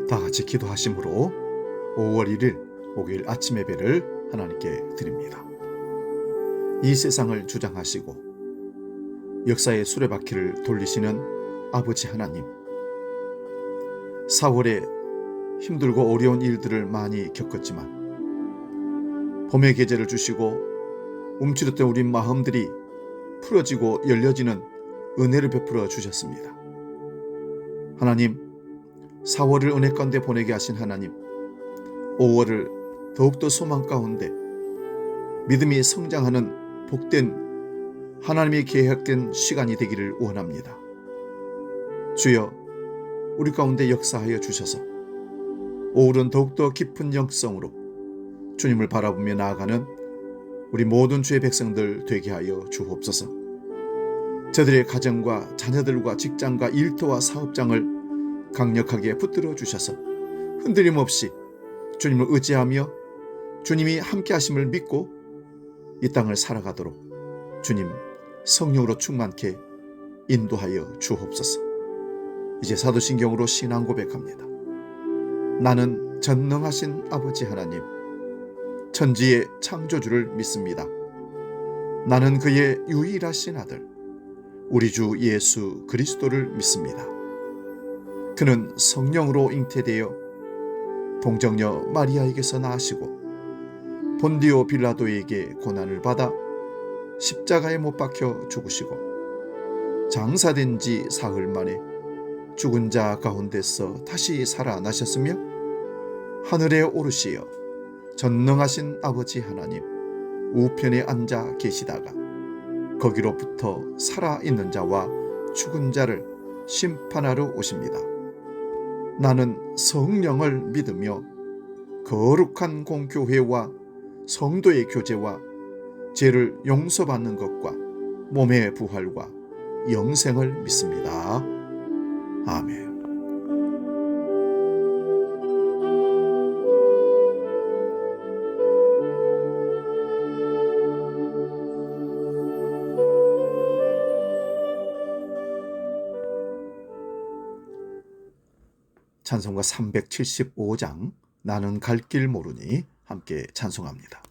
다 같이 기도하심으로 5월 1일 목요일 아침 예배를 하나님께 드립니다. 이 세상을 주장하시고 역사의 수레바퀴를 돌리시는 아버지 하나님, 4월에 힘들고 어려운 일들을 많이 겪었지만 봄의 계절을 주시고 움츠렸던 우리 마음들이 풀어지고 열려지는 은혜를 베풀어 주셨습니다. 하나님, 4월을 은혜 가운데 보내게 하신 하나님, 5월을 더욱더 소망 가운데 믿음이 성장하는 복된 하나님의 계획된 시간이 되기를 원합니다. 주여, 우리 가운데 역사하여 주셔서 5월은 더욱더 깊은 영성으로 주님을 바라보며 나아가는 우리 모든 주의 백성들 되게 하여 주옵소서. 저들의 가정과 자녀들과 직장과 일터와 사업장을 강력하게 붙들어 주셔서 흔들림 없이 주님을 의지하며 주님이 함께 하심을 믿고 이 땅을 살아가도록 주님 성령으로 충만케 인도하여 주옵소서. 이제 사도신경으로 신앙 고백합니다. 나는 전능하신 아버지 하나님, 천지의 창조주를 믿습니다. 나는 그의 유일하신 아들 우리 주 예수 그리스도를 믿습니다. 그는 성령으로 잉태되어 동정녀 마리아에게서 나시고 본디오 빌라도에게 고난을 받아 십자가에 못 박혀 죽으시고 장사된 지 사흘 만에 죽은 자 가운데서 다시 살아나셨으며 하늘에 오르시어 전능하신 아버지 하나님 우편에 앉아 계시다가 거기로부터 살아있는 자와 죽은 자를 심판하러 오십니다. 나는 성령을 믿으며 거룩한 공교회와 성도의 교제와 죄를 용서받는 것과 몸의 부활과 영생을 믿습니다. 아멘. 찬송가 375장 나는 갈 길 모르니 함께 찬송합니다.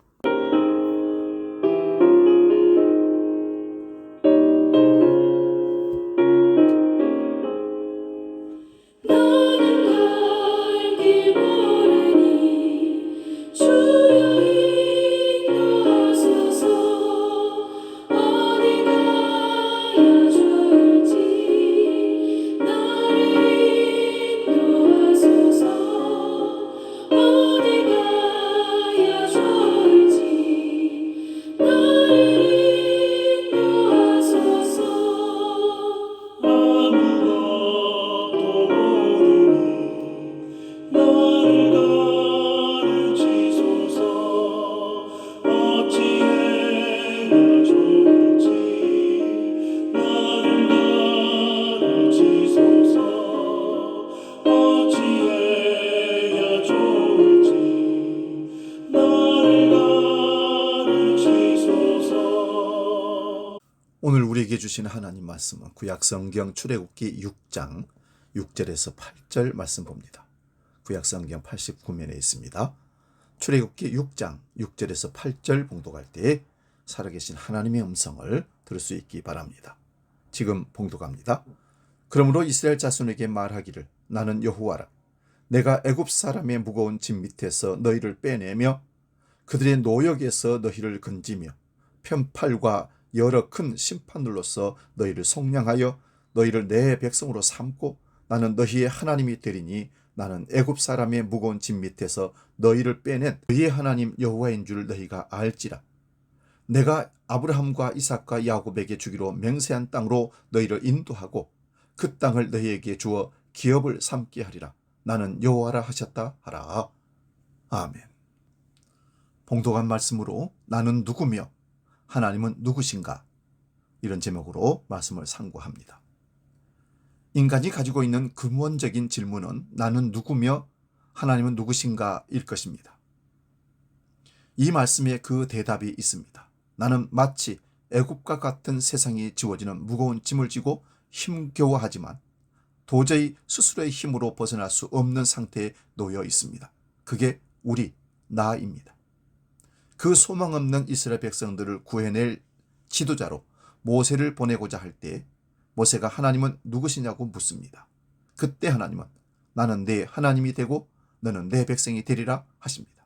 오늘 우리에게 주신 하나님 말씀은 구약성경 출애굽기 6장 6절에서 8절 말씀 봅니다. 구약성경 89면에 있습니다. 출애굽기 6장 6절에서 8절 봉독할 때 살아계신 하나님의 음성을 들을 수 있기 바랍니다. 지금 봉독합니다. 그러므로 이스라엘 자손에게 말하기를 나는 여호와라. 내가 애굽 사람의 무거운 짐 밑에서 너희를 빼내며 그들의 노역에서 너희를 건지며 편팔과 여러 큰 심판들로서 너희를 속량하여 너희를 내 백성으로 삼고 나는 너희의 하나님이 되리니 나는 애굽 사람의 무거운 짐 밑에서 너희를 빼낸 너희의 하나님 여호와인 줄 너희가 알지라. 내가 아브라함과 이삭과 야곱에게 주기로 맹세한 땅으로 너희를 인도하고 그 땅을 너희에게 주어 기업을 삼게 하리라. 나는 여호와라 하셨다 하라. 아멘. 봉독한 말씀으로 나는 누구며 하나님은 누구신가? 이런 제목으로 말씀을 상고합니다. 인간이 가지고 있는 근원적인 질문은 나는 누구며 하나님은 누구신가 일 것입니다. 이 말씀에 그 대답이 있습니다. 나는 마치 애굽과 같은 세상이 지워지는 무거운 짐을 지고 힘겨워하지만 도저히 스스로의 힘으로 벗어날 수 없는 상태에 놓여 있습니다. 그게 나입니다. 그 소망 없는 이스라엘 백성들을 구해낼 지도자로 모세를 보내고자 할 때 모세가 하나님은 누구시냐고 묻습니다. 그때 하나님은 나는 네 하나님이 되고 너는 내 백성이 되리라 하십니다.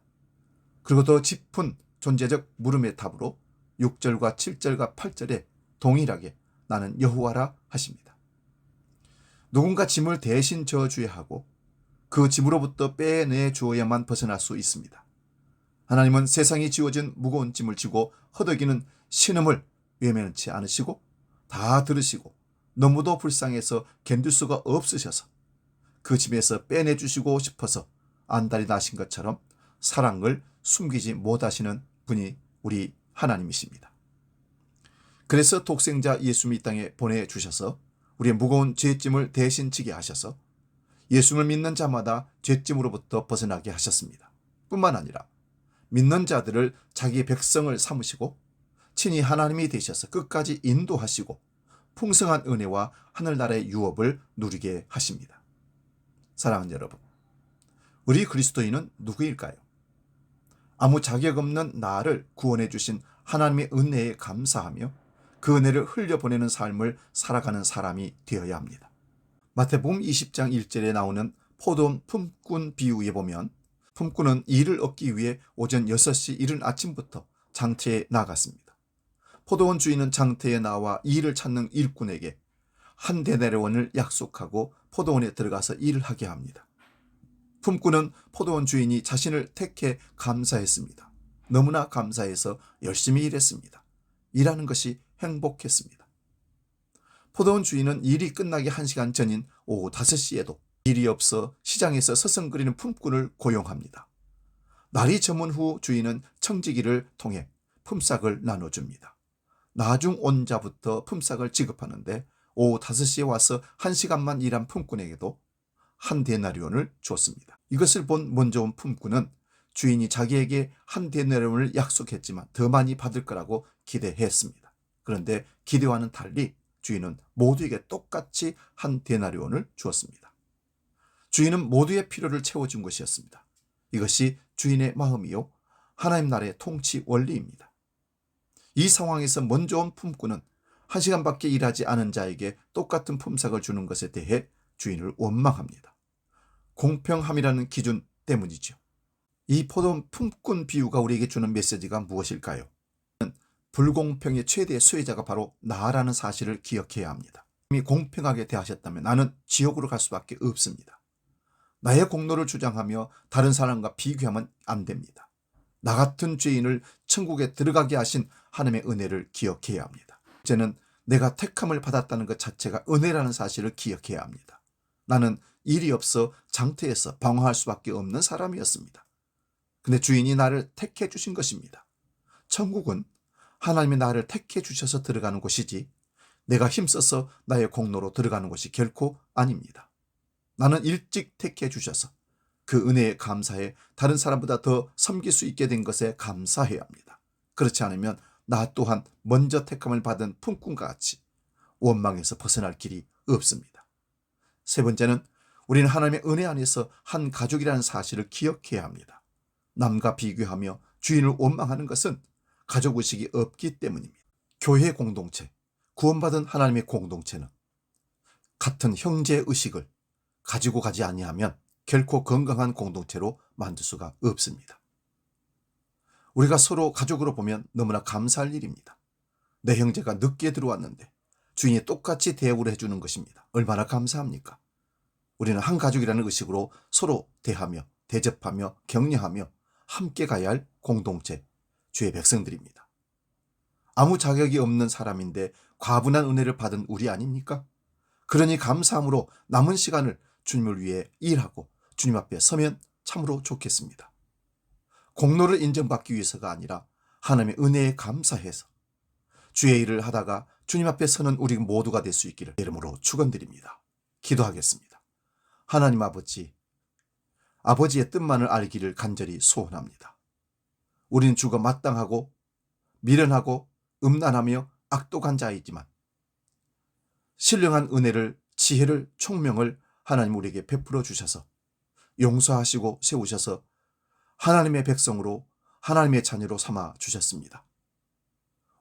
그리고 더 짚은 존재적 물음의 답으로 6절과 7절과 8절에 동일하게 나는 여호와라 하십니다. 누군가 짐을 대신 져줘야 하고 그 짐으로부터 빼내 주어야만 벗어날 수 있습니다. 하나님은 세상이 지어진 무거운 짐을 지고 허덕이는 신음을 외면치 않으시고 다 들으시고 너무도 불쌍해서 견딜 수가 없으셔서 그 짐에서 빼내주시고 싶어서 안달이 나신 것처럼 사랑을 숨기지 못하시는 분이 우리 하나님이십니다. 그래서 독생자 예수님을 이 땅에 보내주셔서 우리의 무거운 죄짐을 대신 지게 하셔서 예수를 믿는 자마다 죄짐으로부터 벗어나게 하셨습니다. 뿐만 아니라 믿는 자들을 자기 백성을 삼으시고 친히 하나님이 되셔서 끝까지 인도하시고 풍성한 은혜와 하늘나라의 유업을 누리게 하십니다. 사랑하는 여러분, 우리 그리스도인은 누구일까요? 아무 자격 없는 나를 구원해 주신 하나님의 은혜에 감사하며 그 은혜를 흘려보내는 삶을 살아가는 사람이 되어야 합니다. 마태복음 20장 1절에 나오는 포도원 품꾼 비유에 보면 품꾼은 일을 얻기 위해 오전 6시 이른 아침부터 장터에 나갔습니다. 포도원 주인은 장터에 나와 일을 찾는 일꾼에게 한 데나리온을 약속하고 포도원에 들어가서 일을 하게 합니다. 품꾼은 포도원 주인이 자신을 택해 감사했습니다. 너무나 감사해서 열심히 일했습니다. 일하는 것이 행복했습니다. 포도원 주인은 일이 끝나기 1시간 전인 오후 5시에도 일이 없어 시장에서 서성거리는 품꾼을 고용합니다. 날이 저문 후 주인은 청지기를 통해 품삯을 나눠줍니다. 나중 온 자부터 품삯을 지급하는데 오후 5시에 와서 1시간만 일한 품꾼에게도 한 데나리온을 줬습니다. 이것을 본 먼저 온 품꾼은 주인이 자기에게 한 데나리온을 약속했지만 더 많이 받을 거라고 기대했습니다. 그런데 기대와는 달리 주인은 모두에게 똑같이 한 데나리온을 주었습니다. 주인은 모두의 필요를 채워준 것이었습니다. 이것이 주인의 마음이요 하나님 나라의 통치 원리입니다. 이 상황에서 먼저 온 품꾼은 1시간밖에 일하지 않은 자에게 똑같은 품삯을 주는 것에 대해 주인을 원망합니다. 공평함이라는 기준 때문이죠. 이 포도원 품꾼 비유가 우리에게 주는 메시지가 무엇일까요? 불공평의 최대 수혜자가 바로 나라는 사실을 기억해야 합니다. 이미 공평하게 대하셨다면 나는 지옥으로 갈 수밖에 없습니다. 나의 공로를 주장하며 다른 사람과 비교하면 안 됩니다. 나 같은 죄인을 천국에 들어가게 하신 하나님의 은혜를 기억해야 합니다. 이제는 내가 택함을 받았다는 것 자체가 은혜라는 사실을 기억해야 합니다. 나는 일이 없어 장터에서 방황할 수밖에 없는 사람이었습니다. 근데 주인이 나를 택해 주신 것입니다. 천국은 하나님이 나를 택해 주셔서 들어가는 곳이지 내가 힘써서 나의 공로로 들어가는 곳이 결코 아닙니다. 나는 일찍 택해 주셔서 그 은혜에 감사해 다른 사람보다 더 섬길 수 있게 된 것에 감사해야 합니다. 그렇지 않으면 나 또한 먼저 택함을 받은 품꾼과 같이 원망에서 벗어날 길이 없습니다. 세 번째는 우리는 하나님의 은혜 안에서 한 가족이라는 사실을 기억해야 합니다. 남과 비교하며 주인을 원망하는 것은 가족의식이 없기 때문입니다. 교회 공동체, 구원받은 하나님의 공동체는 같은 형제의식을 가지고 가지 아니하면 결코 건강한 공동체로 만들 수가 없습니다. 우리가 서로 가족으로 보면 너무나 감사할 일입니다. 내 형제가 늦게 들어왔는데 주인이 똑같이 대우를 해주는 것입니다. 얼마나 감사합니까? 우리는 한 가족이라는 의식으로 서로 대하며 대접하며 격려하며 함께 가야 할 공동체, 주의 백성들입니다. 아무 자격이 없는 사람인데 과분한 은혜를 받은 우리 아닙니까? 그러니 감사함으로 남은 시간을 주님을 위해 일하고 주님 앞에 서면 참으로 좋겠습니다. 공로를 인정받기 위해서가 아니라 하나님의 은혜에 감사해서 주의 일을 하다가 주님 앞에 서는 우리 모두가 될 수 있기를 이름으로 축원드립니다. 기도하겠습니다. 하나님 아버지, 아버지의 뜻만을 알기를 간절히 소원합니다. 우리는 주가 마땅하고 미련하고 음란하며 악독한 자이지만 신령한 은혜를 지혜를 총명을 하나님 우리에게 베풀어 주셔서 용서하시고 세우셔서 하나님의 백성으로 하나님의 자녀로 삼아 주셨습니다.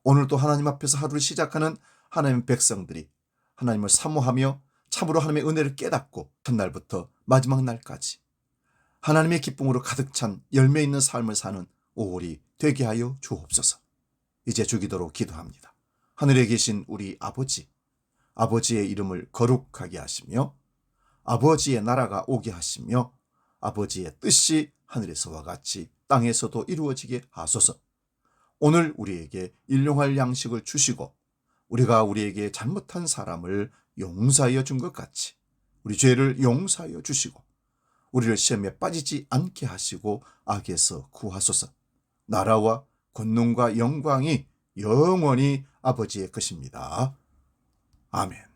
오늘도 하나님 앞에서 하루를 시작하는 하나님의 백성들이 하나님을 사모하며 참으로 하나님의 은혜를 깨닫고 첫날부터 마지막 날까지 하나님의 기쁨으로 가득 찬 열매 있는 삶을 사는 5월이 되게 하여 주옵소서. 이제 주기도로 기도합니다. 하늘에 계신 우리 아버지, 아버지의 이름을 거룩하게 하시며 아버지의 나라가 오게 하시며 아버지의 뜻이 하늘에서와 같이 땅에서도 이루어지게 하소서. 오늘 우리에게 일용할 양식을 주시고 우리가 우리에게 잘못한 사람을 용서하여 준 것 같이 우리 죄를 용서하여 주시고 우리를 시험에 빠지지 않게 하시고 악에서 구하소서. 나라와 권능과 영광이 영원히 아버지의 것입니다. 아멘.